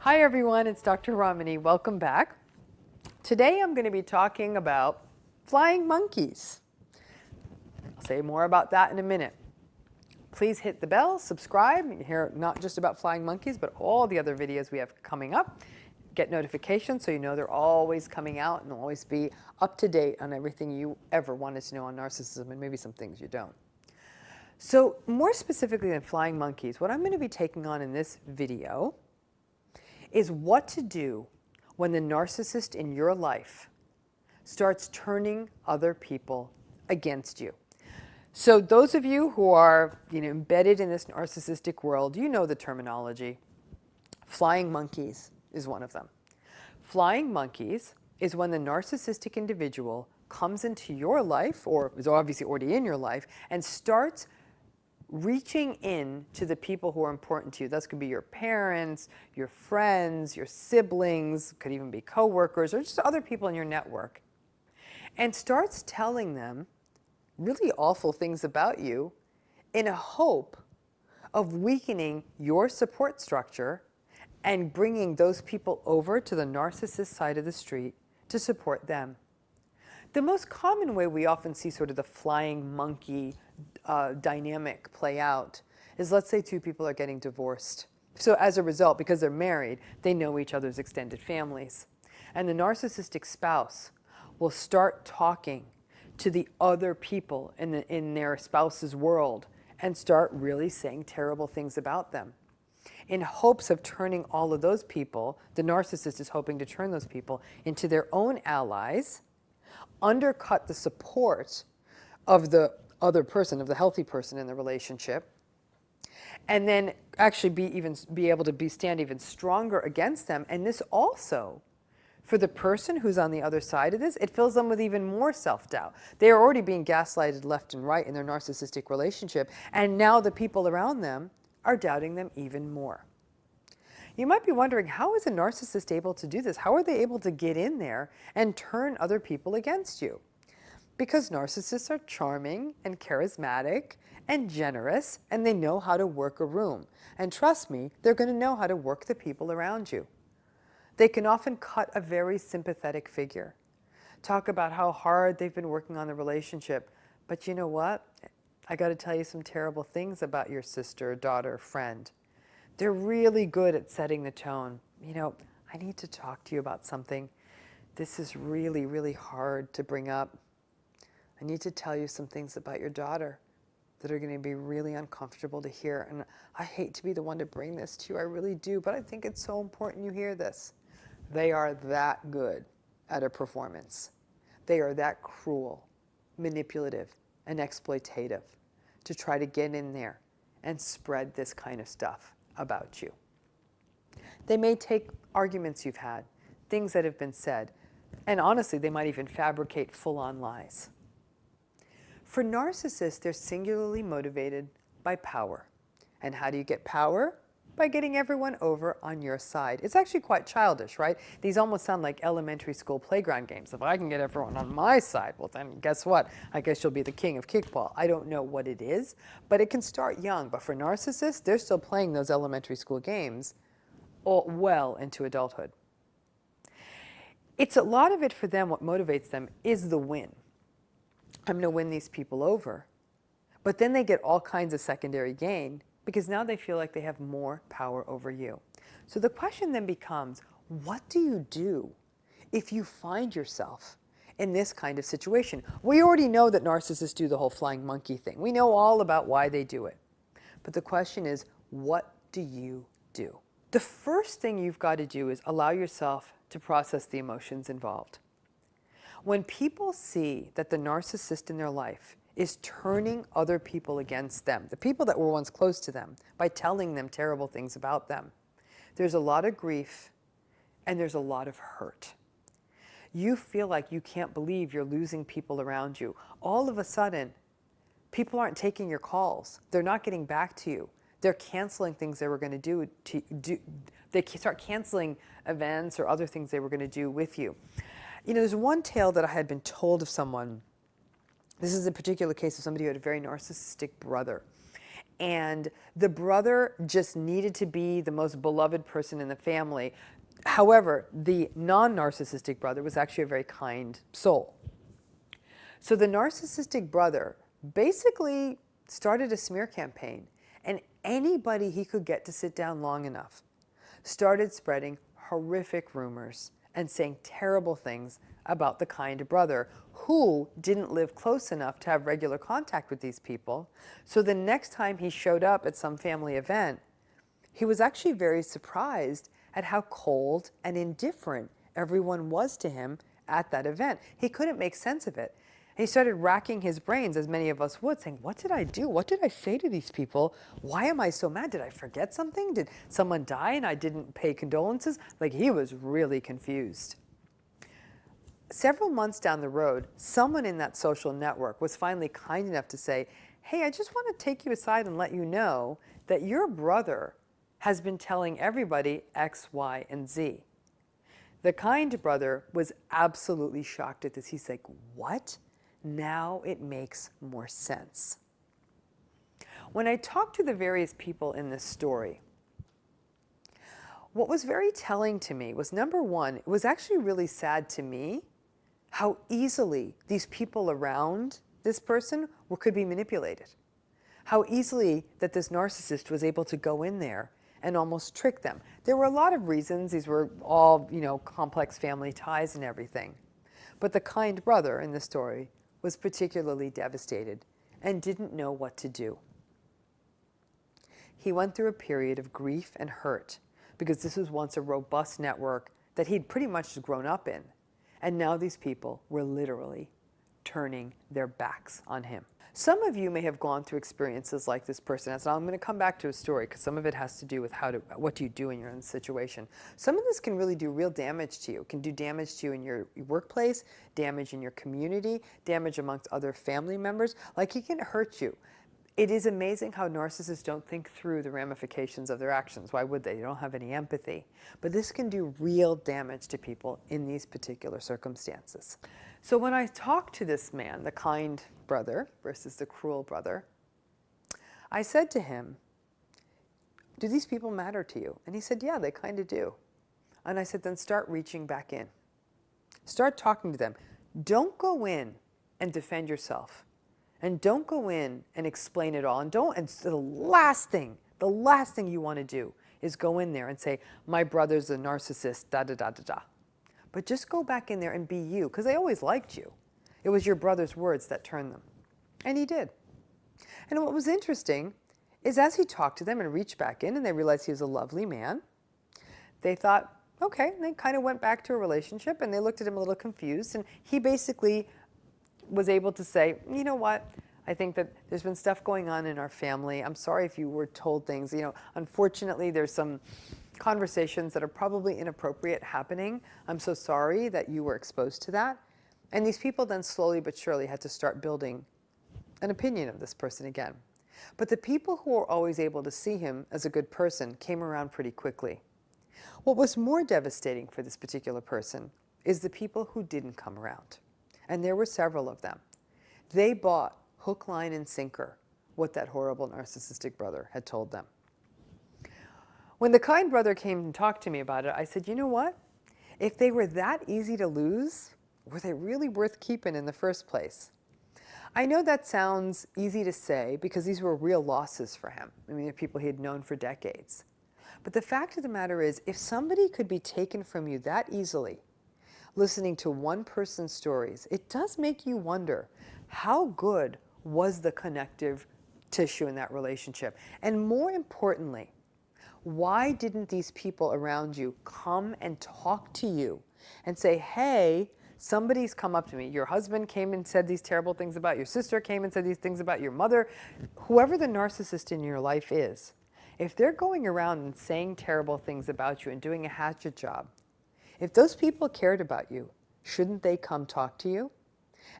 Hi everyone, it's Dr. Ramani. Welcome back. Today I'm going to be talking about flying monkeys. I'll say more about that in a minute. Please hit the bell, subscribe. You hear not just about flying monkeys, but all the other videos we have coming up. Get notifications so you know they're always coming out and always be up to date on everything you ever wanted to know on narcissism and maybe some things you don't. So more specifically than flying monkeys, what I'm going to be taking on in this video is what to do when the narcissist in your life starts turning other people against you. So those of you who are embedded in this narcissistic world, you know the terminology. Flying monkeys is one of them. Flying monkeys is when the narcissistic individual comes into your life, or is obviously already in your life, and starts reaching in to the people who are important to you. Those could be your parents, your friends, your siblings, could even be coworkers, or just other people in your network, and starts telling them really awful things about you in a hope of weakening your support structure and bringing those people over to the narcissist side of the street to support them. The most common way we often see sort of the flying monkey dynamic play out is, let's say two people are getting divorced. So as a result, because they're married, they know each other's extended families. And the narcissistic spouse will start talking to the other people in their spouse's world and start really saying terrible things about them. In hopes of turning all of those people, the narcissist is hoping to turn those people into their own allies, undercut the support of the other person, of the healthy person in the relationship, and then actually be able to stand even stronger against them. And this also, for the person who's on the other side of this, it fills them with even more self-doubt. They are already being gaslighted left and right in their narcissistic relationship, and now the people around them are doubting them even more. You might be wondering, how is a narcissist able to do this? How are they able to get in there and turn other people against you? Because narcissists are charming and charismatic and generous, and they know how to work a room. And trust me, they're going to know how to work the people around you. They can often cut a very sympathetic figure, talk about how hard they've been working on the relationship. But you know what? I got to tell you some terrible things about your sister, daughter, friend. They're really good at setting the tone. I need to talk to you about something. This is really, really hard to bring up. I need to tell you some things about your daughter that are going to be really uncomfortable to hear. And I hate to be the one to bring this to you. I really do. But I think it's so important you hear this. They are that good at a performance. They are that cruel, manipulative, and exploitative to try to get in there and spread this kind of stuff about you. They may take arguments you've had, things that have been said, and honestly, they might even fabricate full-on lies. For narcissists, they're singularly motivated by power. And how do you get power? By getting everyone over on your side. It's actually quite childish, right? These almost sound like elementary school playground games. If I can get everyone on my side, well then guess what? I guess you'll be the king of kickball. I don't know what it is, but it can start young. But for narcissists, they're still playing those elementary school games well into adulthood. It's a lot of it for them, what motivates them is the win. I'm going to win these people over. But then they get all kinds of secondary gain, because now they feel like they have more power over you. So the question then becomes, what do you do if you find yourself in this kind of situation? We already know that narcissists do the whole flying monkey thing. We know all about why they do it. But the question is, what do you do? The first thing you've got to do is allow yourself to process the emotions involved. When people see that the narcissist in their life is turning other people against them, the people that were once close to them, by telling them terrible things about them, there's a lot of grief and there's a lot of hurt. You feel like you can't believe you're losing people around you. All of a sudden, people aren't taking your calls. They're not getting back to you. They're canceling things they were going to do. They start canceling events or other things they were going to do with you. There's one tale that I had been told of someone. This is a particular case of somebody who had a very narcissistic brother. and the brother just needed to be the most beloved person in the family. However, the non-narcissistic brother was actually a very kind soul. So the narcissistic brother basically started a smear campaign, and anybody he could get to sit down long enough started spreading horrific rumors and saying terrible things about the kind brother who didn't live close enough to have regular contact with these people. So the next time he showed up at some family event, he was actually very surprised at how cold and indifferent everyone was to him at that event. He couldn't make sense of it. And he started racking his brains, as many of us would, saying, what did I do? What did I say to these people? Why am I so mad? Did I forget something? Did someone die and I didn't pay condolences? Like, he was really confused. Several months down the road, someone in that social network was finally kind enough to say, hey, I just want to take you aside and let you know that your brother has been telling everybody X, Y, and Z. The kind brother was absolutely shocked at this. He's like, what? Now it makes more sense. When I talked to the various people in this story, what was very telling to me was, number one, it was actually really sad to me how easily these people around this person could be manipulated. How easily that this narcissist was able to go in there and almost trick them. There were a lot of reasons. These were all, complex family ties and everything. But the kind brother in the story was particularly devastated and didn't know what to do. He went through a period of grief and hurt because this was once a robust network that he'd pretty much grown up in. And now these people were literally turning their backs on him. Some of you may have gone through experiences like this person has. Now I'm going to come back to a story because some of it has to do with what do you do in your own situation. Some of this can really do real damage to you. It can do damage to you in your workplace, damage in your community, damage amongst other family members. Like, it can hurt you. It is amazing how narcissists don't think through the ramifications of their actions. Why would they? They don't have any empathy. But this can do real damage to people in these particular circumstances. So when I talked to this man, the kind brother versus the cruel brother, I said to him, do these people matter to you? And he said, yeah, they kind of do. And I said, then start reaching back in. Start talking to them. Don't go in and defend yourself. And don't go in and explain it all. And the last thing you want to do is go in there and say, my brother's a narcissist, da-da-da-da-da. But just go back in there and be you, because they always liked you. It was your brother's words that turned them. And he did. And what was interesting is as he talked to them and reached back in and they realized he was a lovely man, they thought, okay, and they kind of went back to a relationship and they looked at him a little confused. And he basically was able to say, you know what? I think that there's been stuff going on in our family. I'm sorry if you were told things. Unfortunately, there's some conversations that are probably inappropriate happening. I'm so sorry that you were exposed to that. And these people then slowly but surely had to start building an opinion of this person again. But the people who were always able to see him as a good person came around pretty quickly. What was more devastating for this particular person is the people who didn't come around. And there were several of them. They bought hook, line, and sinker what that horrible narcissistic brother had told them. When the kind brother came and talked to me about it, I said, you know what? If they were that easy to lose, were they really worth keeping in the first place? I know that sounds easy to say because these were real losses for him. I mean, they're people he had known for decades. But the fact of the matter is, if somebody could be taken from you that easily, listening to one person's stories, it does make you wonder, how good was the connective tissue in that relationship? And more importantly, why didn't these people around you come and talk to you and say, hey, somebody's come up to me. Your husband came and said these terrible things about your sister, came and said these things about your mother. Whoever the narcissist in your life is, if they're going around and saying terrible things about you and doing a hatchet job, if those people cared about you, shouldn't they come talk to you?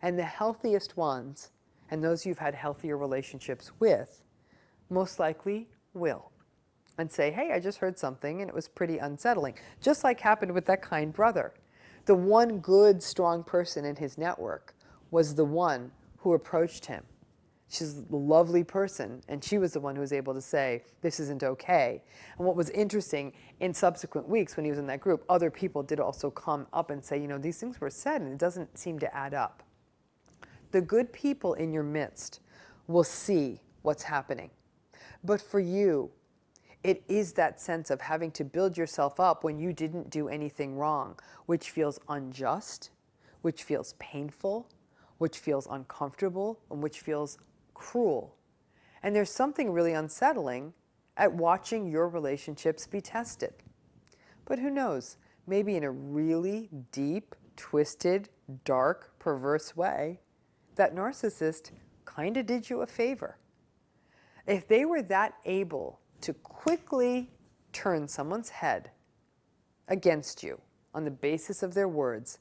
And the healthiest ones, and those you've had healthier relationships with, most likely will. And say, hey, I just heard something and it was pretty unsettling. Just like happened with that kind brother. The one good, strong person in his network was the one who approached him She's a lovely person, and she was the one who was able to say, this isn't okay. And what was interesting, in subsequent weeks when he was in that group, other people did also come up and say, you know, these things were said and it doesn't seem to add up. The good people in your midst will see what's happening. But for you, it is that sense of having to build yourself up when you didn't do anything wrong, which feels unjust, which feels painful, which feels uncomfortable, and which feels cruel. And there's something really unsettling at watching your relationships be tested. But who knows, maybe in a really deep, twisted, dark, perverse way, that narcissist kind of did you a favor. If they were that able to quickly turn someone's head against you on the basis of their words,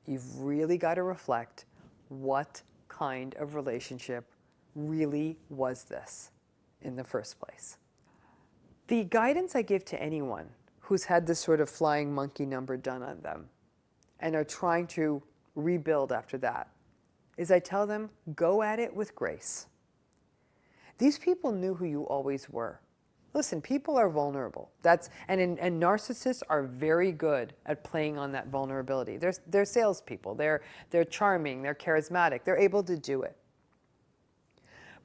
you've really got to reflect, what kind of relationship really was this in the first place? The guidance I give to anyone who's had this sort of flying monkey number done on them and are trying to rebuild after that is I tell them, go at it with grace. These people knew who you always were. Listen, people are vulnerable. And narcissists are very good at playing on that vulnerability. They're salespeople. They're charming. They're charismatic. They're able to do it.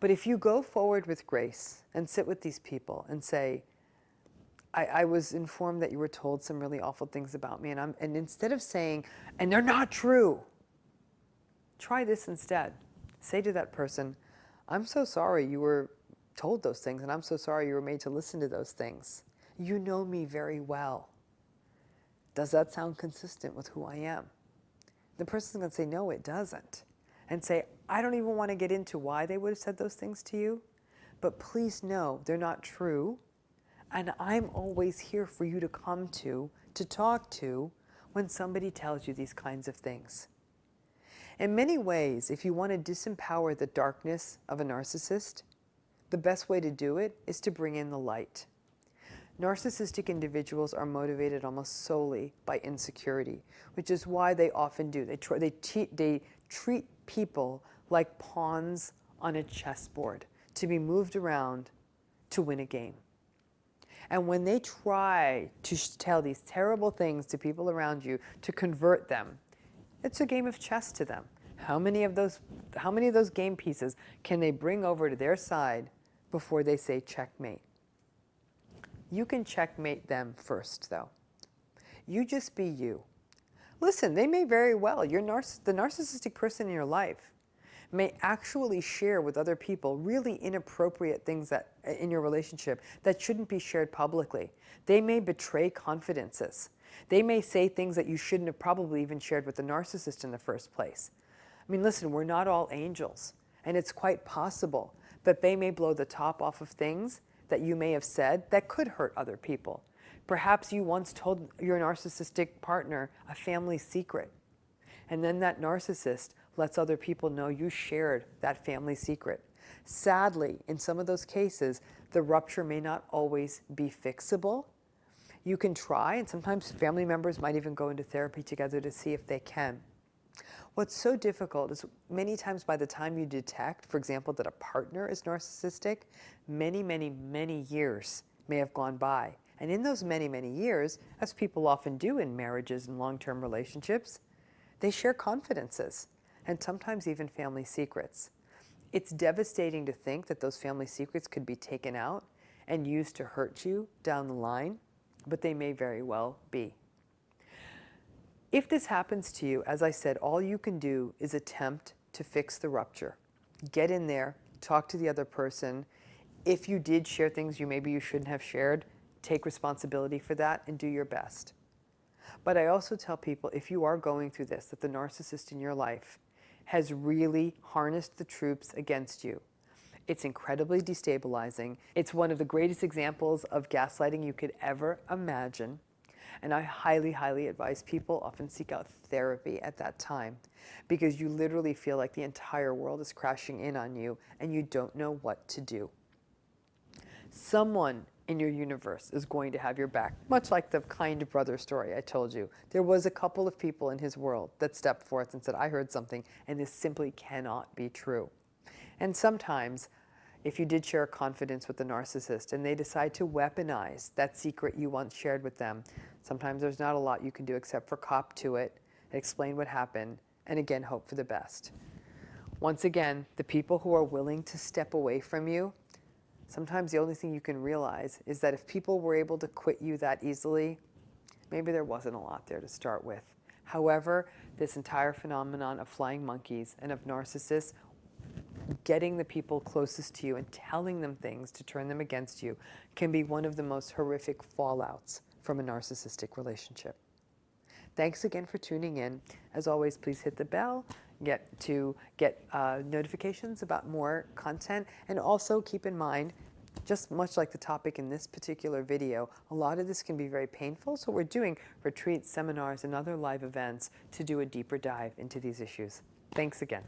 But if you go forward with grace and sit with these people and say, I was informed that you were told some really awful things about me, and instead of saying, and they're not true, try this instead. Say to that person, I'm so sorry you were told those things, and I'm so sorry you were made to listen to those things. You know me very well. Does that sound consistent with who I am? The person's going to say, no, it doesn't. And say, I don't even want to get into why they would have said those things to you, but please know they're not true, and I'm always here for you to come to talk to when somebody tells you these kinds of things. In many ways, if you want to disempower the darkness of a narcissist, the best way to do it is to bring in the light. Narcissistic individuals are motivated almost solely by insecurity, which is why they often do. They treat people like pawns on a chessboard to be moved around to win a game. And when they try to tell these terrible things to people around you to convert them, it's a game of chess to them. How many of those game pieces can they bring over to their side before they say checkmate? You can checkmate them first, though. You just be you. Listen, they may very well, the narcissistic person in your life may actually share with other people really inappropriate things in your relationship that shouldn't be shared publicly. They may betray confidences. They may say things that you shouldn't have probably even shared with the narcissist in the first place. I mean, listen, we're not all angels, and it's quite possible that they may blow the top off of things that you may have said that could hurt other people. Perhaps you once told your narcissistic partner a family secret, and then that narcissist lets other people know you shared that family secret. Sadly, in some of those cases, the rupture may not always be fixable. You can try, and sometimes family members might even go into therapy together to see if they can. What's so difficult is many times by the time you detect, for example, that a partner is narcissistic, many, many, many years may have gone by. And in those many, many years, as people often do in marriages and long-term relationships, they share confidences and sometimes even family secrets. It's devastating to think that those family secrets could be taken out and used to hurt you down the line, but they may very well be. If this happens to you, as I said, all you can do is attempt to fix the rupture. Get in there, talk to the other person. If you did share things maybe you shouldn't have shared, take responsibility for that and do your best. But I also tell people, if you are going through this, that the narcissist in your life has really harnessed the troops against you. It's incredibly destabilizing. It's one of the greatest examples of gaslighting you could ever imagine. And I highly, highly advise people often seek out therapy at that time, because you literally feel like the entire world is crashing in on you and you don't know what to do. Someone in your universe is going to have your back, much like the kind brother story I told you. There was a couple of people in his world that stepped forth and said, I heard something, and this simply cannot be true. And sometimes, if you did share confidence with the narcissist and they decide to weaponize that secret you once shared with them, sometimes there's not a lot you can do except for cop to it, explain what happened, and again, hope for the best. Once again, the people who are willing to step away from you, sometimes the only thing you can realize is that if people were able to quit you that easily, maybe there wasn't a lot there to start with. However, this entire phenomenon of flying monkeys and of narcissists getting the people closest to you and telling them things to turn them against you can be one of the most horrific fallouts from a narcissistic relationship. Thanks again for tuning in. As always, please hit the bell, get notifications about more content, and also keep in mind, just much like the topic in this particular video, a lot of this can be very painful, so we're doing retreats, seminars, and other live events to do a deeper dive into these issues. Thanks again.